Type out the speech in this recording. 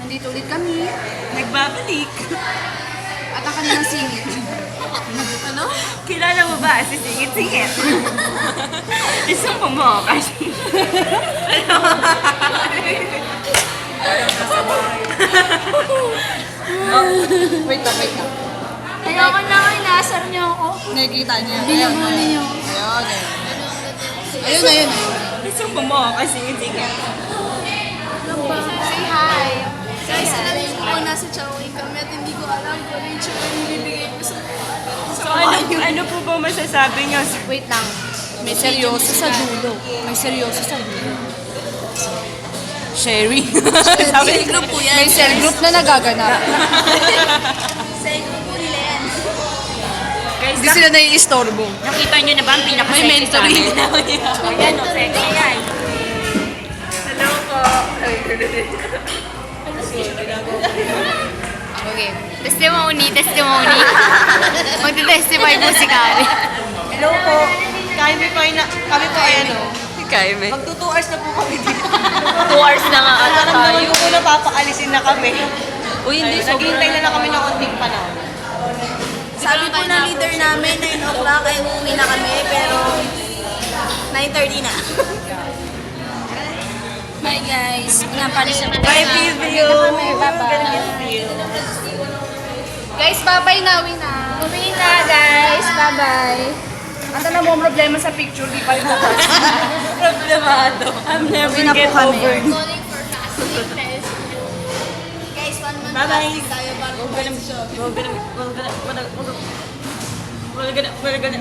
Nandito ulit kami. Nagbabalik. At ang kanilang singit. Ano? Kilala mo ba si Singit Singit? Isang pumukas. Ano? Wait lang. Ayoko na ako, inasar niyo ako. Nakikita niyo. Binabuli niyo. Ayun. Isang pumukas Singit Singit. Say hi. Guys, alam niyo po, nasa Chowing kami at hindi ko alam kung ano yung tsura yung bibigay ko sa So ano po ba masasabi niyo? Wait lang. May seryoso sa dulo. Sharing. Cell group po yan. May cell group na nagaganap. Cell group po nila yan. Guys, Hindi sila naiistorbo. nakita niyo na ba ang pinaka-sexy May mentoring. Ayan o, sexy yan. Hello po. Okay. Testimony. Magte-testify po si Kari. Hello po. Kami po ay ano. Kaime. Magto 2 hours na po kami dito. 2 hours na nga ata Naramdaman ko po na papaalisin na kami. Uy, hindi Naghihintay na lang kami ng konting panahon. Sabi po ng leader namin, 9 o'clock ay uuwi na kami, pero 9:30 na. Bye guys. Pinapalis na po. Bye, Vivio. Bye-bye. Guys, bye-bye na. Uwi na, guys. Bye-bye. Ano na mo problema sa picture? Di pa rin ako. Problemado. I'm never Uwi na po get kami. over. Calling for fasting test. Guys, 1 month Bye-bye. fasting tayo bago mag-show. We're gonna